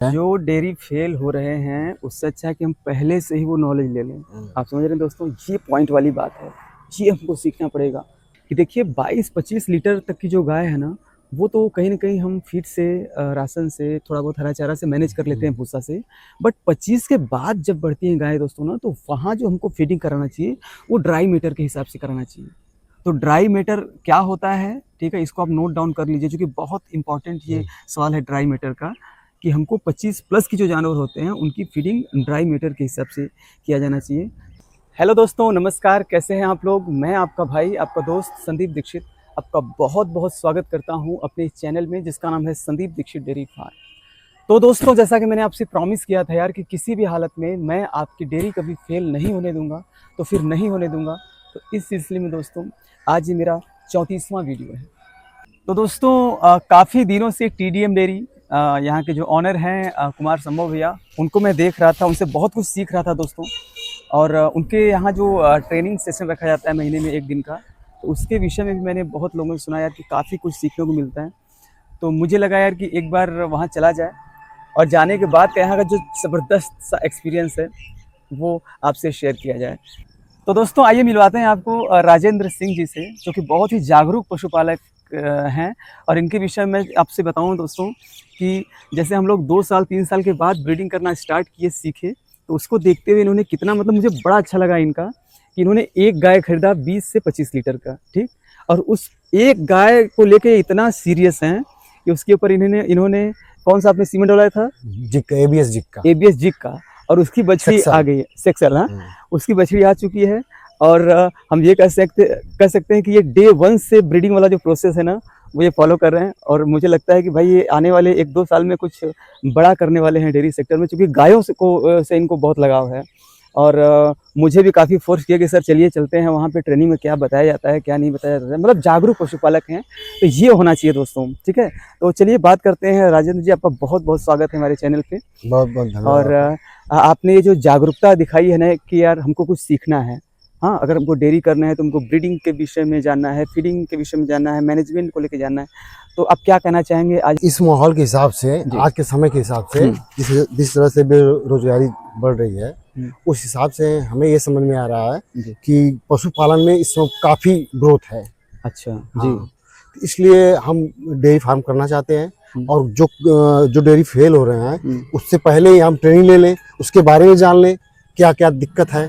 जो dairy fail हो रहे हैं उससे अच्छा है कि हम पहले से ही वो नॉलेज ले लें। आप समझ रहे हैं दोस्तों, ये पॉइंट वाली बात है, ये हमको सीखना पड़ेगा कि देखिए 22-25 लीटर तक की जो गाय है ना, वो तो कहीं ना कहीं हम फीड से राशन से थोड़ा बहुत हरा चारा से मैनेज कर लेते हैं, भूसा से। बट 25 के बाद जब बढ़ती हैं गाय दोस्तों ना, तो वहाँ जो हमको फीडिंग कराना चाहिए वो ड्राई मीटर के हिसाब से कराना चाहिए। तो ड्राई मैटर क्या होता है, ठीक है, इसको आप नोट डाउन कर लीजिए, क्योंकि बहुत इंपॉर्टेंट ये सवाल है ड्राई मैटर का, कि हमको 25 प्लस की जो जानवर होते हैं उनकी फीडिंग ड्राई मैटर के हिसाब से किया जाना चाहिए। हेलो दोस्तों, नमस्कार, कैसे हैं आप लोग। मैं आपका भाई, आपका दोस्त संदीप दीक्षित आपका बहुत बहुत स्वागत करता हूं अपने इस चैनल में, जिसका नाम है संदीप दीक्षित डेयरी फार्म। तो दोस्तों, जैसा कि मैंने आपसे प्रॉमिस किया था यार, कि किसी भी हालत में मैं आपकी डेयरी कभी फेल नहीं होने दूंगा, तो फिर नहीं होने दूंगा। तो इस सिलसिले में दोस्तों, आज ये मेरा 34वां वीडियो है। तो दोस्तों, काफ़ी दिनों से TDM डेयरी यहाँ के जो ऑनर हैं कुमार संभव भैया, उनको मैं देख रहा था, उनसे बहुत कुछ सीख रहा था दोस्तों। और उनके यहाँ जो ट्रेनिंग सेशन रखा जाता है महीने में 1 दिन का, तो उसके विषय में भी मैंने बहुत लोगों से सुना यार कि काफ़ी कुछ सीखने को मिलता है। तो मुझे लगा यार कि एक बार वहाँ चला जाए, और जाने के बाद का यहाँ का जो ज़बरदस्त सा एक्सपीरियंस है वो आपसे शेयर किया जाए। तो दोस्तों, आइए मिलवाते हैं आपको राजेंद्र सिंह जी से, जो कि बहुत ही जागरूक पशुपालक हैं। और इनके विषय में आपसे बताऊं दोस्तों, कि जैसे हम लोग 2 साल 3 साल के बाद ब्रीडिंग करना स्टार्ट किए, सीखे, तो उसको देखते हुए इन्होंने कितना, मतलब मुझे बड़ा अच्छा लगा इनका, कि इन्होंने एक गाय खरीदा 20 से 25 लीटर का, ठीक, और उस एक गाय को लेके इतना सीरियस हैं कि उसके ऊपर इन्होंने कौन सा आपने सीमेंट डलाया था, जिक एबीएस जिक का, और उसकी बछड़ी आ गई है, सेक्सल, हाँ, उसकी बछड़ी आ चुकी है। और हम ये कह सकते हैं कि ये डे 1 से ब्रीडिंग वाला जो प्रोसेस है ना, वो ये फॉलो कर रहे हैं। और मुझे लगता है कि भाई ये आने वाले 1-2 साल में कुछ बड़ा करने वाले हैं डेयरी सेक्टर में, क्योंकि गायों से इनको बहुत लगाव है। और मुझे भी काफ़ी फोर्स किया कि सर चलिए चलते हैं वहाँ पे, ट्रेनिंग में क्या बताया जाता है क्या नहीं बताया जाता है, मतलब जागरूक पशुपालक हैं, तो ये होना चाहिए दोस्तों, ठीक है। तो चलिए बात करते हैं। राजेंद्र जी, आपका बहुत बहुत स्वागत है हमारे चैनल पे। बहुत बहुत धन्यवाद। और आपने ये जो जागरूकता दिखाई है ना, कि यार हमको कुछ सीखना है, हाँ, अगर हमको डेयरी करना है तो हमको ब्रीडिंग के विषय में जानना है, फीडिंग के विषय में जानना है, मैनेजमेंट को लेके जानना है, तो आप क्या कहना चाहेंगे आज इस माहौल के हिसाब से, आज के समय के हिसाब से, जिस तरह से बेरोजगारी बढ़ रही है, उस हिसाब से हमें ये समझ में आ रहा है कि पशुपालन में इस समय काफी ग्रोथ है। अच्छा जी, इसलिए हम डेयरी फार्म करना चाहते हैं। और जो डेयरी फेल हो रहे हैं, उससे पहले ही हम ट्रेनिंग ले लें, उसके बारे में जान लें, क्या क्या दिक्कत है,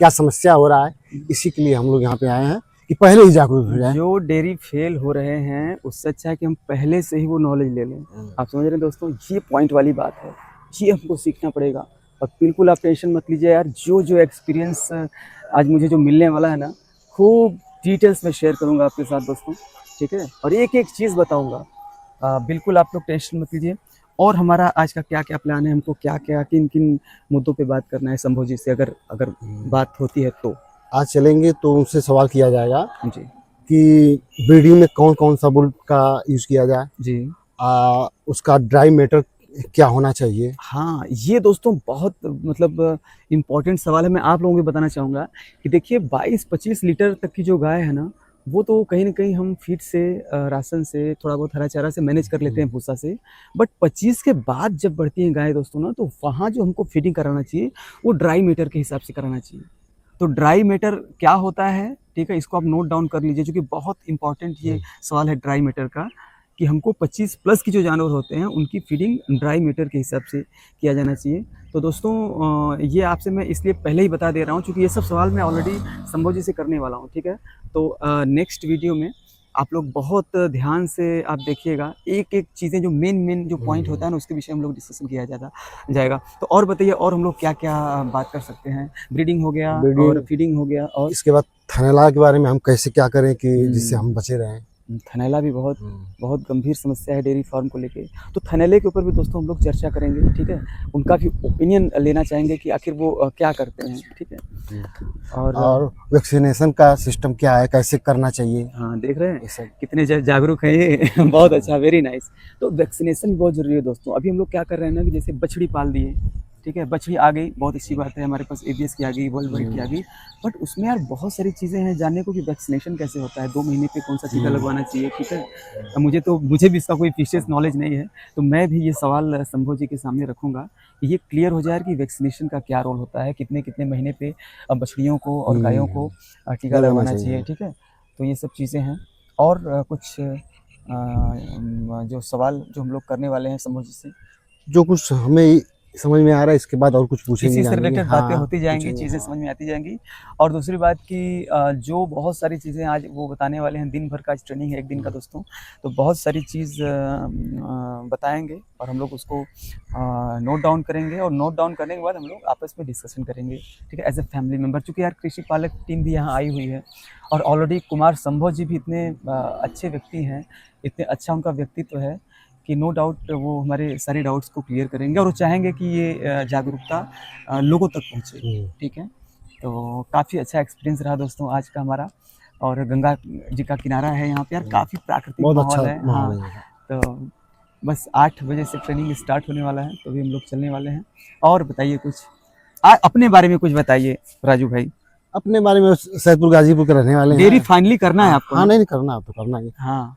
क्या समस्या हो रहा है। इसी के लिए हम लोग यहाँ पे आए हैं कि पहले ही जागरूक हो जाए। जो डेयरी फेल हो रहे हैं उससे अच्छा है कि हम पहले से ही वो नॉलेज ले लें। आप समझ रहे हैं दोस्तों, ये पॉइंट वाली बात है, ये हमको सीखना पड़ेगा। और बिल्कुल आप टेंशन मत लीजिए यार, जो एक्सपीरियंस आज मुझे जो मिलने वाला है ना, खूब डिटेल्स में शेयर करूँगा आपके साथ दोस्तों, ठीक है। और एक एक चीज़ बताऊँगा, बिल्कुल आप लोग टेंशन मत लीजिए। और हमारा आज का क्या क्या प्लान है, हमको क्या क्या किन किन मुद्दों पे बात करना है संभव जी से, अगर बात होती है तो। आज चलेंगे तो उनसे सवाल किया जाएगा जी कि ब्रीडिंग में कौन कौन सा बुल का यूज़ किया जाए जी, उसका ड्राई मैटर क्या होना चाहिए। हाँ, ये दोस्तों बहुत मतलब इम्पोर्टेंट सवाल है। मैं आप लोगों को बताना चाहूँगा कि देखिए 22-25 लीटर तक की जो गाय है ना, वो तो कहीं ना कहीं हम फीड से राशन से थोड़ा बहुत हरा चारा से मैनेज कर लेते हैं, भूसा से। बट 25 के बाद जब बढ़ती हैं गाय दोस्तों ना, तो वहाँ जो हमको फीडिंग कराना चाहिए वो ड्राई मैटर के हिसाब से कराना चाहिए। तो ड्राई मैटर क्या होता है, ठीक है, इसको आप नोट डाउन कर लीजिए, क्योंकि बहुत इंपॉर्टेंट ये सवाल है ड्राई मैटर का, कि हमको 25 प्लस की जो जानवर होते हैं उनकी फीडिंग ड्राई मैटर के हिसाब से किया जाना चाहिए। तो दोस्तों, ये आपसे मैं इसलिए पहले ही बता दे रहा हूँ, क्योंकि ये सब सवाल मैं ऑलरेडी संभव जी से करने वाला हूँ, ठीक है। तो नेक्स्ट वीडियो में आप लोग बहुत ध्यान से आप देखिएगा, एक एक चीज़ें जो मेन जो पॉइंट होता है ना, उसके विषय हम लोग डिस्कशन किया जाएगा। तो और बताइए, और हम लोग क्या क्या बात कर सकते हैं। ब्रीडिंग हो गया, और फीडिंग हो गया, और इसके बाद थनैला के बारे में हम कैसे क्या करें कि जिससे हम बचे रहें। थनैला भी बहुत गंभीर समस्या है डेयरी फार्म को लेके। तो थनैले के ऊपर भी दोस्तों हम लोग चर्चा करेंगे, ठीक है। उनका भी ओपिनियन लेना चाहेंगे कि आखिर वो क्या करते हैं, ठीक है। और वैक्सीनेशन का सिस्टम क्या है, कैसे करना चाहिए। हाँ, देख रहे हैं कितने जागरूक हैं ये बहुत अच्छा, वेरी नाइस। तो वैक्सीनेशन बहुत जरूरी है दोस्तों। अभी हम लोग क्या कर रहे हैं ना, कि जैसे बछड़ी पाल दिए, ठीक है। बछड़ी आ गई, बहुत अच्छी बात है, हमारे पास ABS की आ गई, वर्ल्ड वाइड की आ गई, बट उसमें यार बहुत सारी चीज़ें हैं जानने को कि वैक्सीनेशन कैसे होता है, 2 महीने पे कौन सा टीका लगवाना चाहिए, ठीक है। मुझे भी इसका कोई विशेष नॉलेज नहीं है, तो मैं भी ये सवाल संभव जी के सामने रखूँगा, ये क्लियर हो जाए कि वैक्सीनेशन का क्या रोल होता है, कितने कितने महीने पे बछड़ियों को और गायों को टीका लगवाना चाहिए, ठीक है। तो ये सब चीज़ें हैं। और कुछ जो सवाल जो हम लोग करने वाले हैं संभव जी से, जो कुछ हमें समझ में आ रहा है, इसके बाद और कुछ पूछेंगे, इसी से जानेंगे। रिलेटेड हाँ, बातें होती जाएंगी, पूछेंगे, चीज़ें हाँ। समझ में आती जाएंगी। और दूसरी बात कि जो बहुत सारी चीज़ें आज वो बताने वाले हैं, दिन भर का आज ट्रेनिंग है, एक दिन का दोस्तों, तो बहुत सारी चीज़ बताएंगे और हम लोग उसको नोट डाउन करेंगे, और नोट डाउन करने के बाद हम लोग आपस में डिस्कशन करेंगे, ठीक है, एज ए फैमिली मेम्बर। चूँकि यार कृषि पालक टीम भी यहाँ आई हुई है, और ऑलरेडी कुमार संभव जी भी इतने अच्छे व्यक्ति हैं, इतने अच्छा उनका व्यक्तित्व है कि नो डाउट वो हमारे सारे डाउट्स को क्लियर करेंगे, और वो चाहेंगे कि ये जागरूकता लोगों तक पहुँचे, ठीक है। तो काफ़ी अच्छा एक्सपीरियंस रहा दोस्तों आज का हमारा, और गंगा जी का किनारा है यहाँ पे यार, काफ़ी प्राकृतिक बहुत माहौल अच्छा है। माहौल हाँ, है। तो बस 8 बजे से ट्रेनिंग स्टार्ट होने वाला है, तो अभी हम लोग चलने वाले हैं। और बताइए कुछ, अपने बारे में कुछ बताइए राजू भाई। अपने बारे में सैदपुर गाजीपुर के रहने वाले हैं। डेयरी फाइनली करना है आपको? हाँ, नहीं करना, अब तो करना ही। हाँ,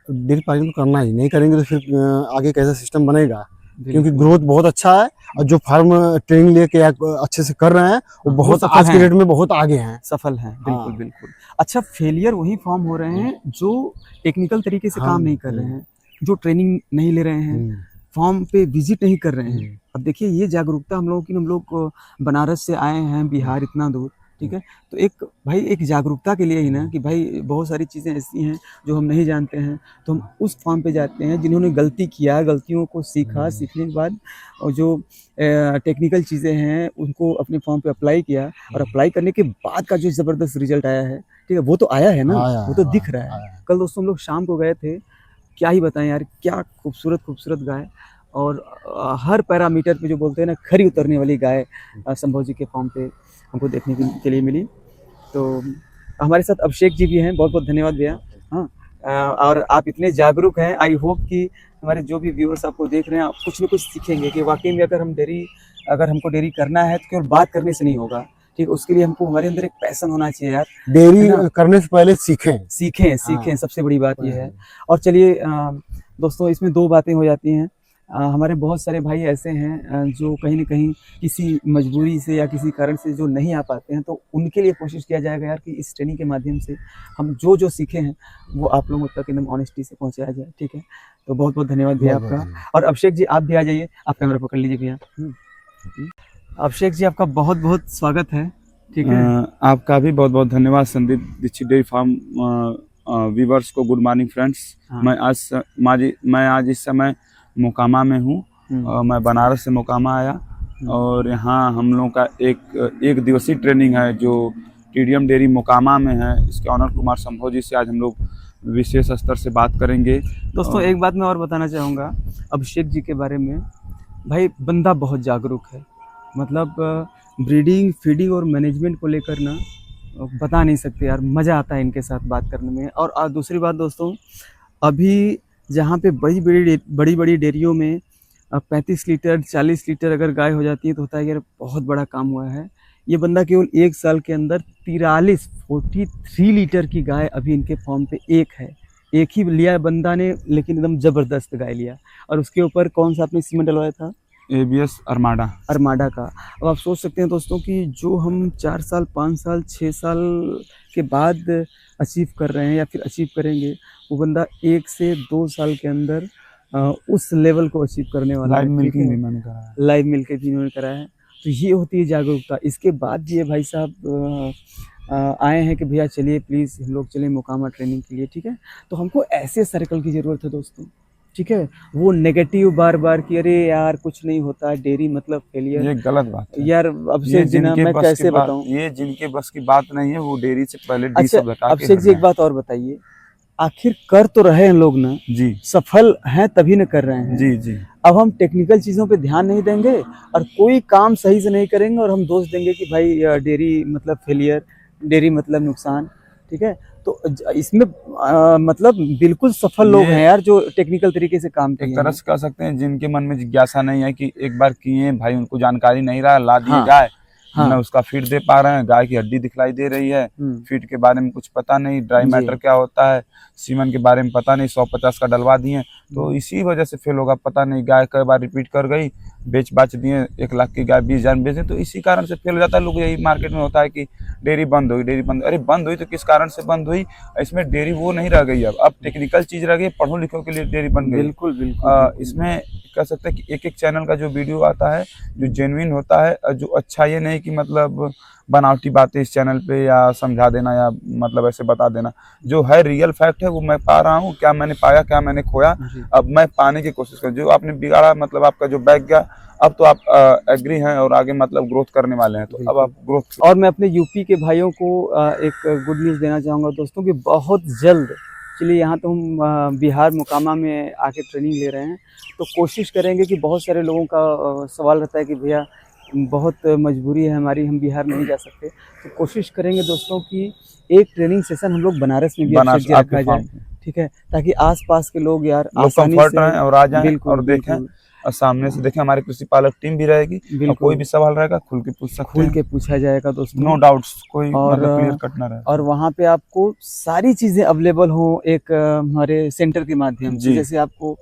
डेयरी फार्मिंग तो करना ही, नहीं करेंगे तो फिर आगे कैसा सिस्टम बनेगा, क्योंकि बिल्कुल। ग्रोथ बहुत अच्छा है, और जो फार्म ट्रेनिंग लेके अच्छे से कर रहे हैं वो वो बहुत सफल आज के हैं। डेट में बहुत आगे हैं। सफल हैं, बिल्कुल हाँ। बिल्कुल। अच्छा, फेलियर वही फॉर्म हो रहे हैं जो टेक्निकल तरीके से काम नहीं कर रहे हैं, जो ट्रेनिंग नहीं ले रहे हैं, फॉर्म पे विजिट नहीं कर रहे हैं। अब देखिए ये जागरूकता हम लोगों की, हम लोग बनारस से आए हैं, बिहार इतना दूर, ठीक है, तो एक भाई एक जागरूकता के लिए ही ना, कि भाई बहुत सारी चीज़ें ऐसी हैं जो हम नहीं जानते हैं, तो हम उस फॉर्म पे जाते हैं जिन्होंने गलती किया, गलतियों को सीखा, सीखने के बाद और जो टेक्निकल चीज़ें हैं उनको अपने फॉर्म पे अप्लाई किया, और अप्लाई करने के बाद का जो ज़बरदस्त रिजल्ट आया है, ठीक है, वो तो आया है ना, वो तो दिख रहा है। कल दोस्तों हम लोग शाम को गए थे, क्या ही बताएं यार, क्या खूबसूरत खूबसूरत गाय, और हर पैरामीटर पे जो बोलते हैं ना, खरी उतरने वाली गाय संभव जी के फॉर्म पे हमको देखने के लिए मिली। तो हमारे साथ अभिषेक जी भी हैं, बहुत बहुत धन्यवाद भैया। हाँ, और आप इतने जागरूक हैं, आई होप कि हमारे जो भी व्यूअर्स आपको देख रहे हैं, आप कुछ न कुछ सीखेंगे कि वाकई में अगर हमको डेयरी करना है तो केवल बात करने से नहीं होगा, ठीक, उसके लिए हमको हमारे अंदर एक पैशन होना चाहिए यार, डेयरी करने से पहले सीखें। सबसे बड़ी बात ये है। और चलिए दोस्तों, इसमें 2 बातें हो जाती हैं। हमारे बहुत सारे भाई ऐसे हैं जो कहीं न कहीं किसी मजबूरी से या किसी कारण से जो नहीं आ पाते हैं, तो उनके लिए कोशिश किया जाएगा यार कि इस ट्रेनिंग के माध्यम से हम जो सीखे हैं वो आप लोगों तक एकदम ऑनेस्टी से पहुंचाया जाए, ठीक है। तो बहुत बहुत धन्यवाद भैया आपका। और अभिषेक जी आप भी आ जाइए, आप कैमरा पकड़ लीजिए भैया। अभिषेक जी आपका बहुत बहुत स्वागत है, ठीक है। आपका भी बहुत बहुत धन्यवाद Sandeep Dikshit dairy farm viewers को गुड मॉर्निंग फ्रेंड्स। हाँ। मैं आज इस समय मोकामा में हूँ, मैं बनारस से मोकामा आया, और यहाँ हम लोगों का एक दिवसीय ट्रेनिंग है जो टीडीएम डेयरी मोकामा में है। इसके ऑनर कुमार संभव जी से आज हम लोग विशेष स्तर से बात करेंगे। दोस्तों एक बात मैं और बताना चाहूँगा अभिषेक जी के बारे में, भाई बंदा बहुत जागरूक है, मतलब ब्रीडिंग, फीडिंग और मैनेजमेंट को लेकर ना बता नहीं सकते यार, मज़ा आता है इनके साथ बात करने में। और दूसरी बात दोस्तों, अभी जहाँ पे बड़ी बड़ी डेयरियों में 35 लीटर 40 लीटर अगर गाय हो जाती है तो होता है यार बहुत बड़ा काम हुआ है। ये बंदा केवल 1 साल के अंदर 43 लीटर की गाय अभी इनके फॉर्म पे एक ही लिया बंदा ने, लेकिन एकदम ज़बरदस्त गाय लिया। और उसके ऊपर कौन सा आपने सीमेंट डलवाया था? ABS अरमाडा का। अब आप सोच सकते हैं दोस्तों कि जो हम 4 साल 5 साल 6 साल के बाद अचीव कर रहे हैं या फिर अचीव करेंगे, वो बंदा 1 से 2 साल के अंदर उस लेवल को अचीव करने वाला है। लाइव मिल्किंग भी मैंने करा है। लाइव मिल्किंग भी उन्होंने करा है। तो ये होती है जागरूकता। इसके बाद ये भाई साहब आए हैं कि भैया चलिए प्लीज़ हम लोग चलें मोकामा ट्रेनिंग के लिए, ठीक है। तो हमको ऐसे सर्कल की ज़रूरत है दोस्तों, ठीक है। वो नेगेटिव बार बार कि अरे यार कुछ नहीं होता, डेयरी मतलब फेलियर, ये गलत बात है यार। अभिषेक जी ना, मैं कैसे बताऊं, ये जिनके बस की बात नहीं है वो डेयरी से पहले डी अच्छा सब हटा के अभिषेक जी एक बात और बताइए, आखिर कर तो रहे हैं लोग ना जी, सफल हैं तभी न कर रहे हैं जी जी। अब हम टेक्निकल चीज़ों पे ध्यान नहीं देंगे और कोई काम सही से नहीं करेंगे और हम दोष देंगे कि भाई डेयरी मतलब फेलियर, डेयरी मतलब नुकसान, ठीक है। तो इसमें मतलब बिल्कुल सफल लोग ये- हैं यार, जो टेक्निकल तरीके से काम एक किए तरह हैं। से कह सकते हैं जिनके मन में जिज्ञासा नहीं है कि एक बार किए भाई, उनको जानकारी नहीं रहा, ला दिए हाँ, गाय, हाँ। न उसका फीड दे पा रहे हैं, गाय की हड्डी दिखलाई दे रही है, फीड के बारे में कुछ पता नहीं, ड्राई जी। मैटर क्या होता है, सीमन के बारे में पता नहीं, 150 का डलवा दिए, तो इसी वजह से फेल होगा। पता नहीं गाय कई बार रिपीट कर गई, बेच बाच दिए, 1 लाख की गाय 20,000 में बेचे, तो इसी कारण से फेल हो जाता है लोग। यही मार्केट में होता है कि डेयरी बंद हुई, डेयरी बंद, अरे बंद हुई तो किस कारण से बंद हुई? इसमें डेयरी वो नहीं रह गई, अब टेक्निकल चीज रह गई, पढ़ो लिखो के लिए डेयरी बन गई। बिल्कुल बिल्कुल। इसमें कह सकते हैं कि एक एक चैनल का जो वीडियो आता है जो जेन्युइन होता है, जो अच्छा ये नहीं कि मतलब बनावटी बातें इस चैनल पे या समझा देना या मतलब ऐसे बता देना, जो है रियल फैक्ट है वो मैं पा रहा हूँ, क्या मैंने पाया क्या मैंने खोया, जी। अब मैं पाने की कोशिश कर, जो आपने बिगाड़ा मतलब आपका जो बैक गया, अब तो आप एग्री हैं और आगे मतलब ग्रोथ करने वाले हैं, तो अब आप ग्रोथ। और मैं अपने यूपी के भाइयों को एक गुड न्यूज़ देना चाहूँगा दोस्तों कि बहुत जल्द, चलिए यहाँ तो हम बिहार मोकामा में आके ट्रेनिंग ले रहे हैं, तो कोशिश करेंगे कि बहुत सारे लोगों का सवाल रहता है कि भैया बहुत मजबूरी है हमारी, हम बिहार नहीं जा सकते, तो कोशिश करेंगे दोस्तों कि एक ट्रेनिंग सेशन हम लोग बनारस में भी बनारस अवश्य रखा आपके जाए, फार्म ठीक है, ताकि आसपास के लोग यार लोग आसानी कंफर्ट से रहें और आ जाएं बिल्कुल और देखें बिल्कुल और सामने से देखें, हमारी कृषि पालक टीम भी रहेगी और बिल्कुल कोई भी सवाल रहेगा खुल के पूछ सकते खुल हैं, के पूछा जाएगा दोस्तों। नो डाउट्स, कोई और मतलब क्लियर कट ना रहे। और वहाँ पे आपको सारी चीज़ें अवेलेबल हो एक हमारे सेंटर के माध्यम से, जी। जैसे आपको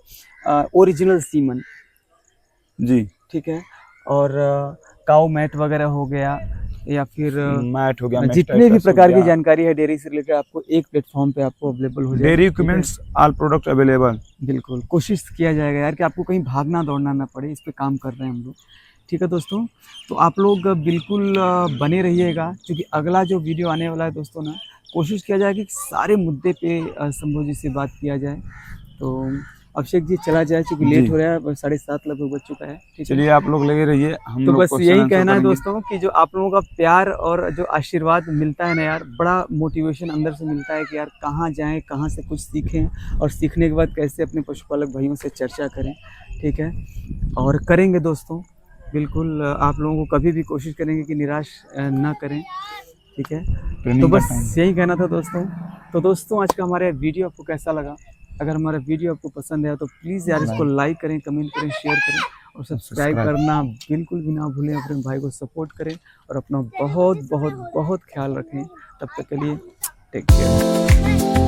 ओरिजिनल सीमन, जी, ठीक है, और काऊ मैट वगैरह हो गया, या फिर मैट हो गया, जितने भी मेस्टाइटस हो प्रकार की गया, जानकारी है डेयरी से रिलेटेड आपको एक प्लेटफॉर्म पे आपको अवेलेबल हो जाएगी, डेयरी ठीक है? Equipments all product available. बिल्कुल कोशिश किया जाएगा यार कि आपको कहीं भागना दौड़ना ना पड़े, इस पे काम कर रहे हैं हम लोग, ठीक है दोस्तों। तो आप लोग बिल्कुल बने रहिएगा, क्योंकि अगला जो वीडियो आने वाला है दोस्तों ना, कोशिश किया जाए कि सारे मुद्दे पे संभव जी से बात किया जाए। तो अभिषेक जी चला जाए, क्योंकि लेट जी। हो रहा है, 7:30 लगभग बज चुका है, ठीक है। चलिए आप लोग लगे रहिए, हम तो लोग बस क्वेश्चन यही आंसर कहना है करेंगे। दोस्तों कि जो आप लोगों का प्यार और जो आशीर्वाद मिलता है ना यार, बड़ा मोटिवेशन अंदर से मिलता है कि यार कहाँ जाएं, कहाँ से कुछ सीखें, और सीखने के बाद कैसे अपने पशुपालक भाइयों से चर्चा करें, ठीक है। और करेंगे दोस्तों, बिल्कुल आप लोगों को कभी भी कोशिश करेंगे कि निराश ना करें, ठीक है। तो ट्रेनिंग बस का यही कहना था दोस्तों। तो दोस्तों आज का हमारा वीडियो आपको कैसा लगा? अगर हमारा वीडियो आपको पसंद है तो प्लीज़ यार इसको लाइक करें, कमेंट करें, शेयर करें और सब्सक्राइब करना बिल्कुल भी ना भूलें। अपने भाई को सपोर्ट करें और अपना बहुत बहुत बहुत ख्याल रखें। तब तक के लिए टेक केयर।